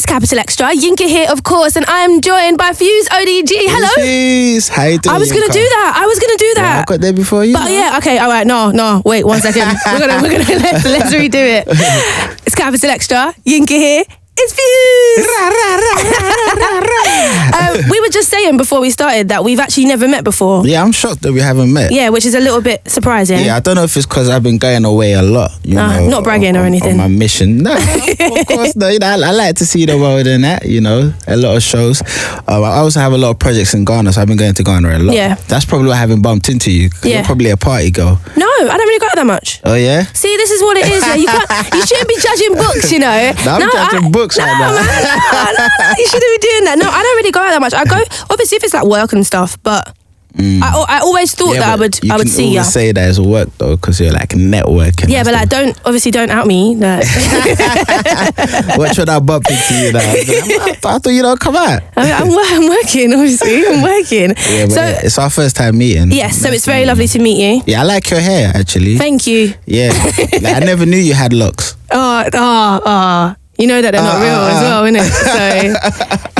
It's Capital Extra. Yinka here, of course, and I am joined by Fuse ODG. Hello. Fuse, how you doing? I was gonna do that. Yeah, I got there before you. But yeah, okay, all right. No. Wait 1 second. we're gonna let's redo it. It's Capital Extra. Yinka here. It's Fuse. We were just saying before we started that we've actually never met before. Yeah, I'm shocked that we haven't met. Yeah, which is a little bit surprising. Yeah, I don't know if it's because I've been going away a lot. You know, not bragging or anything. On my mission. No, of course not. You know, I like to see the world in that, you know, a lot of shows. I also have a lot of projects in Ghana, so I've been going to Ghana a lot. Yeah. That's probably why I haven't bumped into you. Yeah. You're probably a party girl. No, I don't really go out that much. Oh, yeah? See, this is what it is. Yeah, you shouldn't be judging books, you know. I'm judging books right now. No, you shouldn't be doing that. No, I don't really go out that much. I go, obviously, if it's like work and stuff, but I always thought that I would see you. You can say that as work though, because you're like networking. Yeah, but like, don't out me. No. What should I bump into you now? I thought you don't come out. I'm working, obviously. I'm working. Yeah, but so it's our first time meeting. Yes, so it's very lovely to meet you. Yeah, I like your hair actually. Thank you. Yeah, like, I never knew you had locks. You know that they're not real as well, innit? So,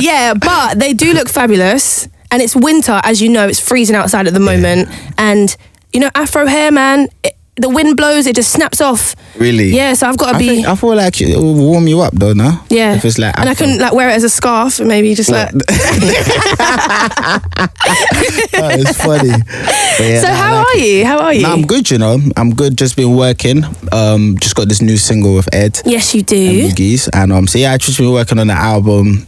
yeah, but they do look fabulous. And it's winter, as you know, it's freezing outside at the moment. And, you know, Afro hair, man, the wind blows, it just snaps off. Really? Yeah, so I've got to be... I feel like it will warm you up though, no? Yeah. If it's like Afro. And I can like wear it as a scarf and maybe just like... It's funny. Yeah, so how are you? No, I'm good, you know. I'm good, just been working. Just got this new single with Ed. Yes, you do. And Boogies. And so yeah, I've just been working on the album.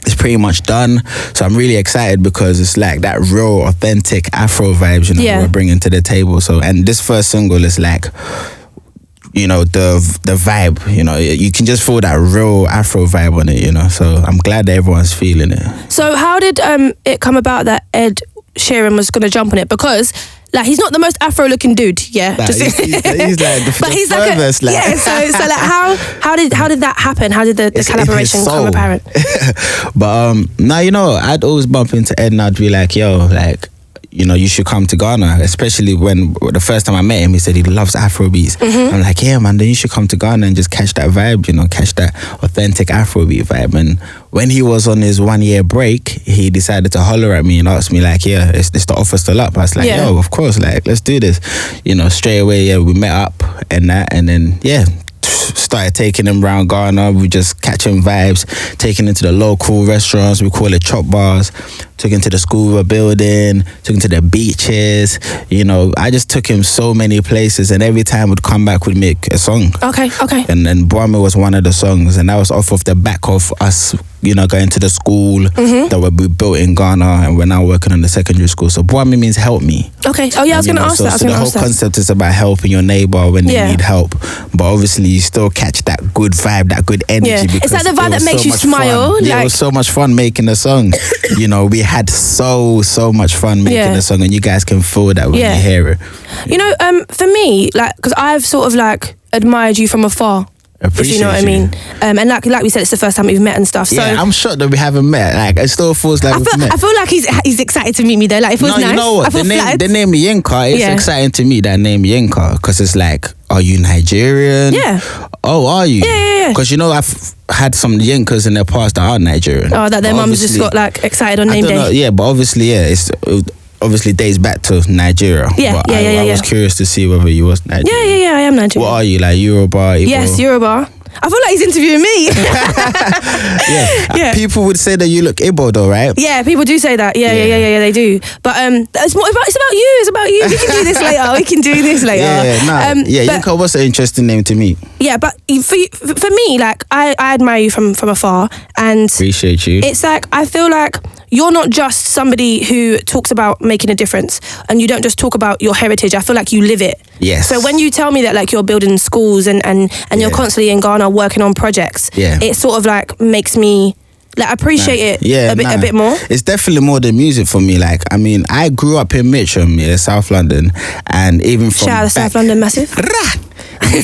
It's pretty much done, so I'm really excited because it's like that real, authentic Afro vibes, you know, we're bringing to the table. So, and this first single is like, you know, the vibe, you know, you can just feel that real Afro vibe on it, you know. So I'm glad that everyone's feeling it. So how did it come about that Ed Sheeran was going to jump on it? Because like he's not the most Afro-looking dude, yeah. Nah, he's like the furthest, like. Yeah. So like how did that happen? How did the collaboration come apparent? But now you know, I'd always bump into Ed and I'd be like, yo, like, you know, you should come to Ghana. Especially when the first time I met him, he said he loves Afrobeats. I'm like, yeah, man, then you should come to Ghana and just catch that vibe, you know, catch that authentic Afrobeat vibe. And when he was on his 1 year break, he decided to holler at me and ask me like, yeah, is the offer still up? I was like, yo, of course, like, let's do this. You know, straight away, yeah, we met up and that, and then, yeah, started taking him around Ghana. We just catching vibes, taking him to the local restaurants, we call it chop bars, took him to the school we're building, took him to the beaches. You know, I just took him so many places, and every time we'd come back, we'd make a song. Okay. And then Brahmi was one of the songs, and that was off of the back of us, you know, going to the school that we built in Ghana, and we're now working on the secondary school. So Brahmi means help me. Okay. Oh yeah, I was going to ask that. So the whole concept is about helping your neighbor when they need help, but obviously you still catch that good vibe, that good energy. Because it's like the vibe that makes you smile. Yeah, it was so much fun making the song. You know, we had so much fun making the song, and you guys can feel that when you hear it. You know, for me, like, because I've sort of like admired you from afar. If you know what I mean. And like we said, it's the first time we've met and stuff. So yeah, I'm shocked that we haven't met. Like, it still feels like we've met. I feel like he's excited to meet me though. Like, it feels nice. You know what? The name Yinka, it's exciting to me, that name Yinka, because it's like, are you Nigerian? Yeah. Oh, are you? Yeah. Because, you know, I've had some Yinkas in the past that are Nigerian. Oh, that their mums just got like excited on name day. Yeah, but obviously, it's obviously dates back to Nigeria. Yeah, but I was curious to see whether you was Nigerian. Yeah, I am Nigerian. What are you, like Yoruba? Igbo? Yes, Yoruba. I feel like he's interviewing me. Yeah. People would say that you look Igbo though, right? Yeah, people do say that. Yeah, they do. But it's about you. It's about you. We can do this later. Yinka was an interesting name to me. Yeah, but for me, like I admire you from afar, and appreciate you. It's like I feel like you're not just somebody who talks about making a difference, and you don't just talk about your heritage. I feel like you live it. Yes. So when you tell me that like you're building schools and you're constantly in Ghana working on projects, it sort of like makes me like appreciate it a bit more. It's definitely more than music for me. Like, I mean, I grew up in Mitcham, South London, and even from shout out to South London massive.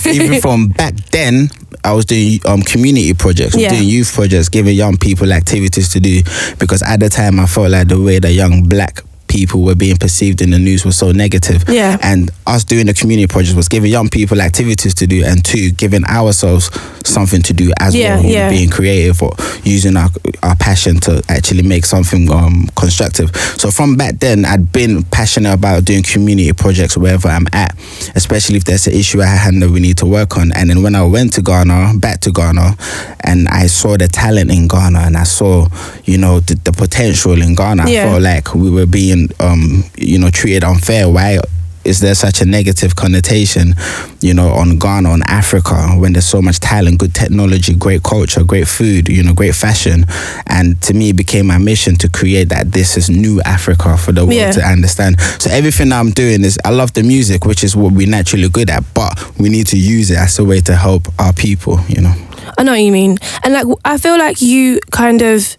Even from back then, I was doing community projects, doing youth projects, giving young people activities to do, because at the time I felt like the way that young black people were being perceived in the news was so negative. Yeah. And us doing the community project was giving young people activities to do, and two, giving ourselves something to do as well. Being creative, or using our passion to actually make something constructive. So from back then, I'd been passionate about doing community projects wherever I'm at, especially if there's an issue at hand that we need to work on. And then when I went to Ghana, back to Ghana, and I saw the talent in Ghana, and I saw, the potential in Ghana, I felt like we were being, treated unfair. Why is there such a negative connotation, on Ghana, on Africa, when there's so much talent, good technology, great culture, great food, great fashion? And to me, it became my mission to create that this is new Africa for the world to understand. So everything I'm doing is, I love the music, which is what we're naturally good at, but we need to use it as a way to help our people, I know what you mean. And like, I feel like you kind of,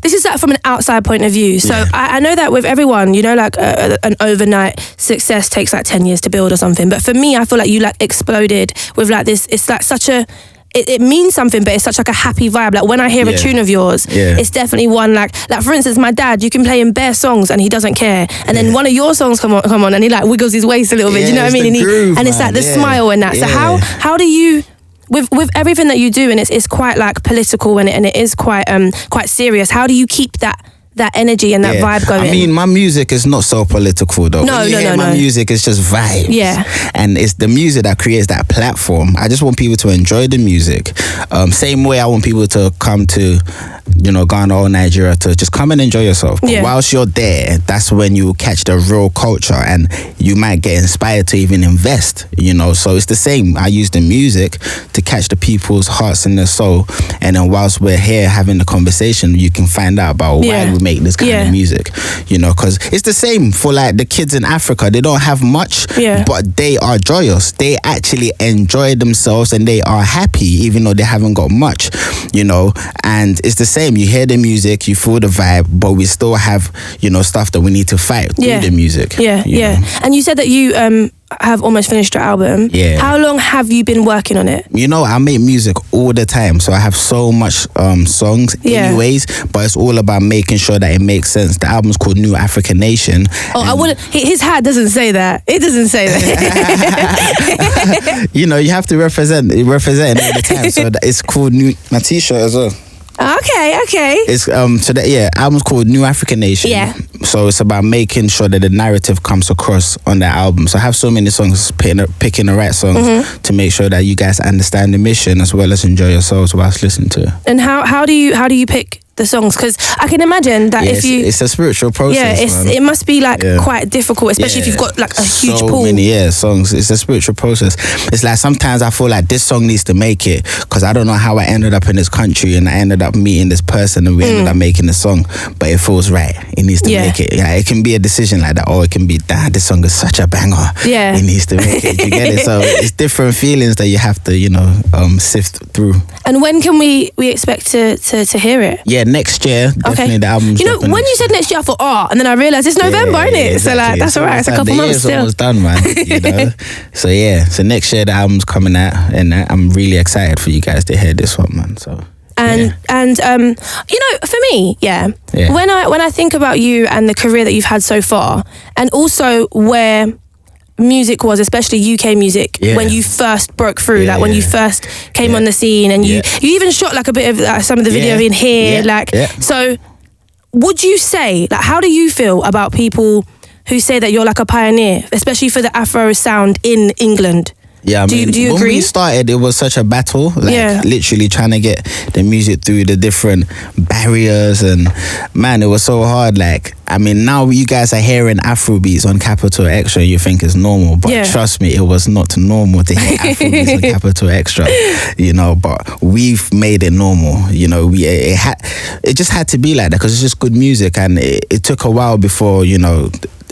this is like from an outside point of view. So I know that with everyone, like an overnight success takes like 10 years to build or something. But for me, I feel like you like exploded with like this. It's like such a, it means something, but it's such like a happy vibe. Like when I hear a tune of yours, it's definitely one like for instance, my dad, you can play him bare songs and he doesn't care. And then one of your songs come on and he like wiggles his waist a little bit. You know what I mean? And it's like the smile and that. So how do you, with everything that you do, and it's quite like political and it is quite serious, how do you keep that energy and that vibe going? I mean, my music is not so political though. No. My music is just vibes. Yeah. And it's the music that creates that platform. I just want people to enjoy the music. Same way I want people to come to, Ghana or Nigeria to just come and enjoy yourself. But whilst you're there, that's when you catch the real culture and you might get inspired to even invest, So it's the same. I use the music to catch the people's hearts and their soul. And then whilst we're here having the conversation, you can find out about why we make this kind of music, because it's the same for like the kids in Africa. They don't have much, but they are joyous. They actually enjoy themselves and they are happy, even though they haven't got much, and it's the same. You hear the music, you feel the vibe, but we still have, stuff that we need to fight through the music. Yeah. And you said that you have almost finished your album. Yeah. How long have you been working on it? I make music all the time, so I have so much songs anyways, but it's all about making sure that it makes sense. The album's called New African Nation. I wouldn't, his hat doesn't say that. It doesn't say that. You have to represent all the time, so it's called my t-shirt as well. Okay. It's album's called New African Nation. Yeah. So it's about making sure that the narrative comes across on that album. So I have so many songs, picking the right songs to make sure that you guys understand the mission as well as enjoy yourselves whilst listening to it. And how do you pick the songs? Because I can imagine that it's a spiritual process. It must be like quite difficult, especially if you've got like a huge pool. Many songs. It's a spiritual process. It's like sometimes I feel like this song needs to make it because I don't know how I ended up in this country and I ended up meeting this person and we ended up making the song, but it feels right. It needs to make it. Yeah, it can be a decision like that, or it can be this song is such a banger. Yeah, it needs to make it. You get it? So it's different feelings that you have to sift through. And when can we expect to hear it? Yeah, next year. Definitely the album's when you said next year, I thought, and then I realised it's November, isn't it? Exactly. So like that's all right. It's a couple months still. Almost done, man. So so next year the album's coming out, and I'm really excited for you guys to hear this one, man. So. And for me, when I think about you and the career that you've had so far, and also where music was, especially UK music, when you first broke through, when you first came on the scene, and you even shot like a bit of some of the video in here, so would you say, like, how do you feel about people who say that you're like a pioneer, especially for the Afro sound in England? Yeah, do you when agree? we started, it was such a battle, literally trying to get the music through the different barriers, and man, it was so hard. Now you guys are hearing Afrobeats on Capital Xtra, and you think it's normal, but trust me, it was not normal to hear Afrobeats on Capital Xtra, but we've made it normal, it just had to be like that, because it's just good music, and it took a while before,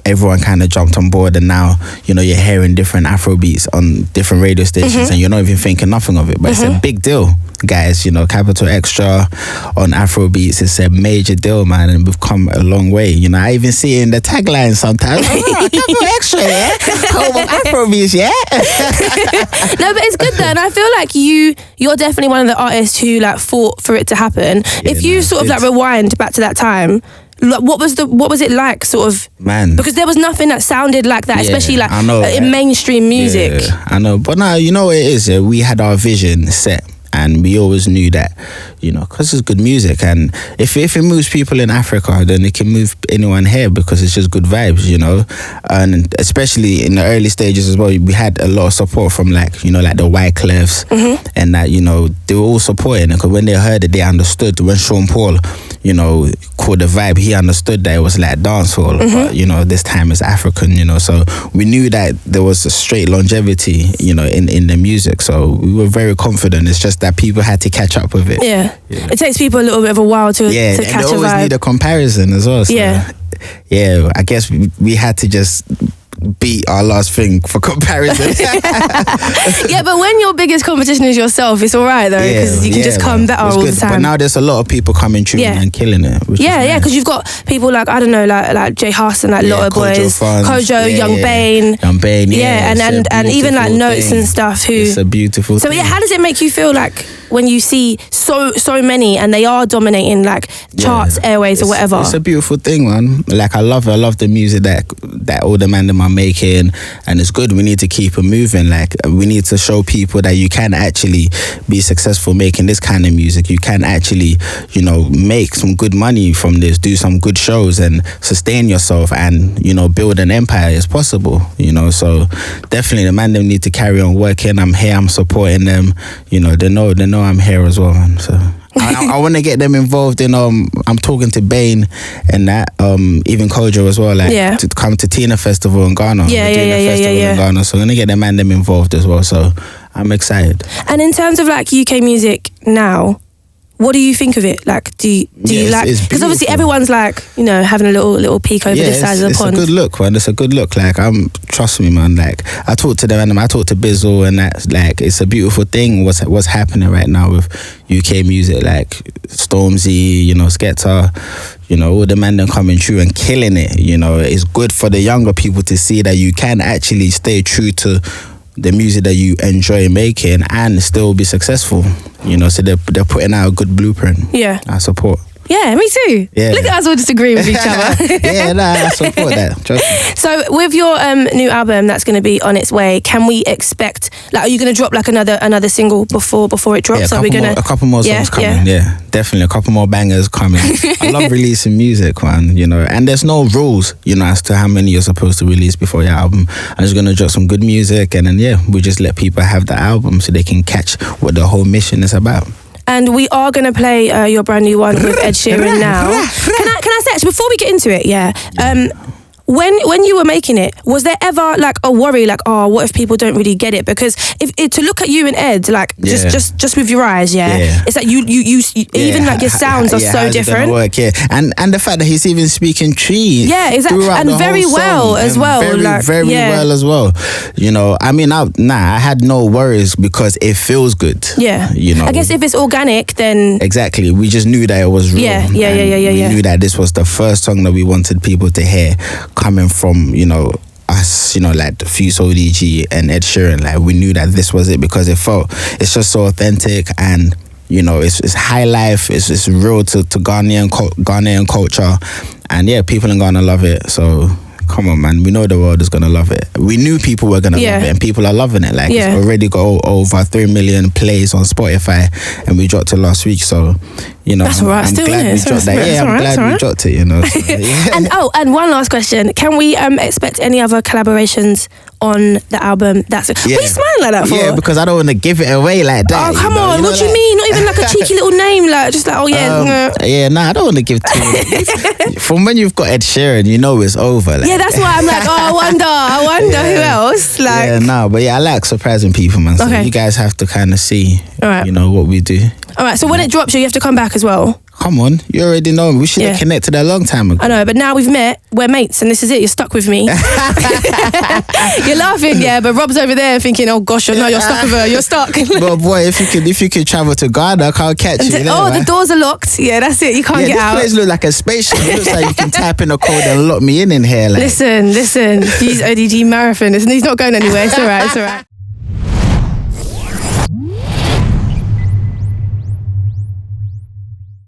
everyone kind of jumped on board, and now you're hearing different Afrobeats on different radio stations, and you're not even thinking nothing of it, but it's a big deal, guys. Capital Xtra on Afrobeats, it's a major deal, man, and we've come a long way. I even see it in the tagline sometimes. Capital Xtra, home of Afrobeats, No, but it's good though, and I feel like you're definitely one of the artists who like fought for it to happen. If you sort of like rewind back to that time, what was it like, sort of, man? Because there was nothing that sounded like that, especially like in mainstream music. I know, but now what it is. We had our vision set, and we always knew that, you know, because it's good music, and if it moves people in Africa, then it can move anyone here because it's just good vibes, you know. And especially in the early stages as well, we had a lot of support from like, you know, like the Wyclefs, and that, you know, they were all supporting it, because when they heard it, they understood. When Sean Paul, you know, called the vibe, he understood that it was like dancehall, but you know, this time it's African, you know. So we knew that there was a straight longevity, you know, in the music. So we were very confident. It's just that people had to catch up with it. Yeah. It takes people a little bit of a while to catch a vibe. And they always need a comparison as well. So, yeah, I guess we had to just beat our last thing for comparison. Yeah, but when your biggest competition is yourself, it's all right though, because you can just come better all the time. But now there's a lot of people coming through and killing it. Yeah, because you've got people like, I don't know, like Jay Huss and like Lotta Boys, Kojo, Young Bane, and even like Notes and stuff. It's a beautiful thing. So how does it make you feel like when you see so many and they are dominating like charts, airways, or whatever? It's a beautiful thing, man. Like I love the music that all the man them are making, and it's good. We need to keep it moving. Like we need to show people that you can actually be successful making this kind of music. You can actually, you know, make some good money from this, do some good shows and sustain yourself, and, you know, build an empire as possible, you know. So definitely the man them need to carry on working. I'm here, I'm supporting them, you know. They know I'm here as well, man. So I want to get them involved in I'm talking to Bane and that even Kojo as well, like to come to Tina Festival in Ghana. In Ghana, so I'm gonna get them and them involved as well. So I'm excited. And in terms of like UK music now, what do you think of it? Like, do you like? Because obviously everyone's like, you know, having a little peek over this side of the pond. It's a good look, man. It's a good look. Like, trust me, man. Like, I talk to them, and I talk to Bizzle, and that's like, it's a beautiful thing. What's happening right now with UK music? Like Stormzy, you know, Skepta, you know, all the men that coming through and killing it. You know, it's good for the younger people to see that you can actually stay true to the music that you enjoy making and still be successful, you know. So they're putting out a good blueprint. I support. Yeah, me too. Look at us all just agreeing with each other. I support that. Trust me. So with your new album that's going to be on its way, can we expect, like, are you going to drop like another single before it drops? A couple more songs coming. Yeah, definitely a couple more bangers coming. I love releasing music, man, you know, and there's no rules, you know, as to how many you're supposed to release before your album. I'm just going to drop some good music, and then we just let people have the album so they can catch what the whole mission is about. And we are going to play your brand new one with Ed Sheeran now. Can I say, actually, before we get into it, when you were making it, was there ever like a worry, like, oh, what if people don't really get it? Because to look at you and Ed, like just with your eyes, it's like you even like your sounds are so different. Work, and the fact that he's even speaking Tree, exactly, and very well as well, very well as well. You know, I mean, I had no worries because it feels good. You know, I guess if it's organic, then exactly. We just knew that it was real. We knew that this was the first song that we wanted people to hear, coming from, you know, us, you know, like the Fuse ODG and Ed Sheeran. Like, we knew that this was it because it's just so authentic, and, you know, it's high life, it's real to Ghanaian culture, and people in Ghana love it. So come on, man, we know the world is gonna love it. We knew people were gonna love it, and people are loving it. Like, it's already got over 3 million plays on Spotify, and we dropped it last week. So, you know, that's I'm glad we dropped that. I'm glad we dropped it, you know. So, and one last question: can we expect any other collaborations on the album? What are you smiling like that for? Yeah, because I don't want to give it away like that. Oh, come on, what do you mean? Not even like a cheeky little name, like just like, I don't want to give too much. From when you've got Ed Sheeran, you know it's over. Like. That's why I'm like, I wonder who else. Like, but I like surprising people, man. So you guys have to kind of see, you know, what we do. All right, so when it drops, you have to come back as well. Come on, you already know. We should have connected a long time ago. I know, but now we've met, we're mates, and this is it. You're stuck with me. You're laughing, but Rob's over there thinking, oh gosh, you're stuck with her. You're stuck. But boy, if you could travel to Ghana, I can't catch you. The doors are locked. Yeah, that's it. You can't get out. This place looks like a spaceship. It looks like you can type in a code and lock me in here. Like. Listen. He's ODG marathon. He's not going anywhere. It's all right.